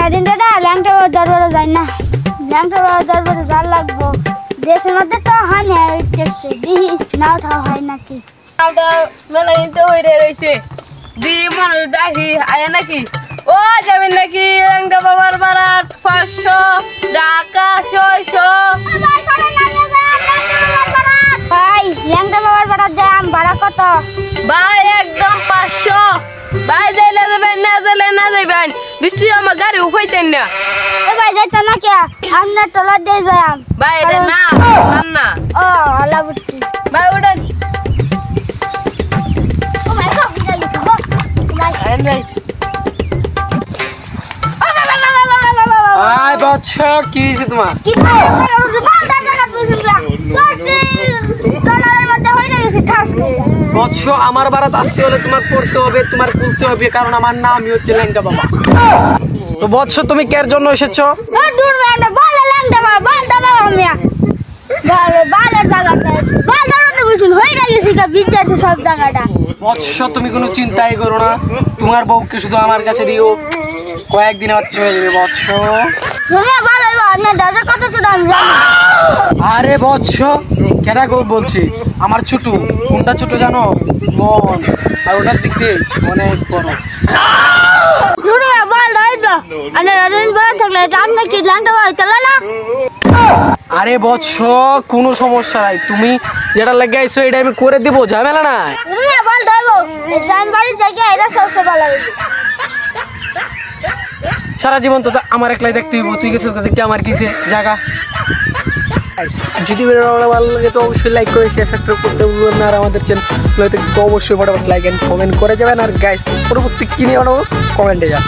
কয়দিন দাদা ল্যাংটা বাবার দরবারে যাই না, ল্যাংটা বাবার দরবারে যার লাগবো। দেশের মধ্যে তো হয় না ওই টেক্সটে দিহি নাও ঠাও হয় নাকি। নাওটা মেলা কিন্তু হইরে রইছে। দি মানুষ ডাহি আয়া নাকি? ও যাবেন নাকি ল্যাংটা বাবার বারাত 500 টাকা 600। ভাই ল্যাংটা বাবার বারাত দাম ভাড়া কত? ভাই একদম 500। ভাই যাইলে যাবেন না যাইলে না যাইবেন। বৃষ্টি আমার গাড়ি উঠাইতেন না। এ ভাই যাইতো না কে? আপনার টলার দিয়ে যাই। ভাই এটা না না। ও আল্লাহ বুঝছি। ভাই উঠেন। ও ভাই সব বুঝা গেছে গো। ভাই আইন ভাই। আয় বাচ্চা কি হইছে তোমার? কি ভাই ভাল টাকা তুলছিস না। চলতি টলারের মধ্যে হয়ে গেছে ঠাস করে। বৎস আমার বারাত আসতে হলে তোমার পড়তে হবে, তোমার কুলতে হবে, কারণ আমার নামই হচ্ছে ল্যাংটা বাবা। তো বৎস তুমি কার জন্য এসেছো? ও দূর না ভালো ল্যাংটা বাবা ভাল দাবা মিয়া। ভালো ভালো জায়গাটা ভাল দাঁড়াতে বুঝুন হয়ে গেছে কা বিদ্যাছে সব জায়গাটা। বৎস তুমি কোনো চিন্তাই করো না, তোমার বউকে শুধু আমার কাছে দিও, কয়েকদিনে বাচ্চা হয়ে যাবে বৎস। তুমি ভালো আপনার দাদা কত ছোট আমি জানি। আরে বৎস কেনা বলছি, আমার ছোট কোনটা ছোট জানো? মন, আর ওটার দিক দিয়ে অনেক বড়। তুমি ভালো দাইতো আরে রাদিন বড় থাকলে এটা আপনি কি ল্যাংটা বাবা চলে না? আরে বৎস কোনো সমস্যা নাই, তুমি যেটা লেগে আইছো এটা আমি করে দিব, ঝামেলা নাই। তুমি ভালো দাইবো জান বাড়ি থেকে এটা সবচেয়ে ভালো লাগে। সারা জীবন তো আমার একলাই দেখতে হইব, তুই গেছিস দেখতে আমার কিসে জায়গা। যদি ভিডিওটা ভালো লাগে তো অবশ্যই লাইক করে শেয়ার সাবস্ক্রাইব করতে ভুলবেন না, আর আমাদের চ্যানেল তো অবশ্যই ফটাফট লাইক এন্ড কমেন্ট করে যাবেন। আর গাইস পরবর্তী কি নিয়ে বানাবো কমেন্টে যান।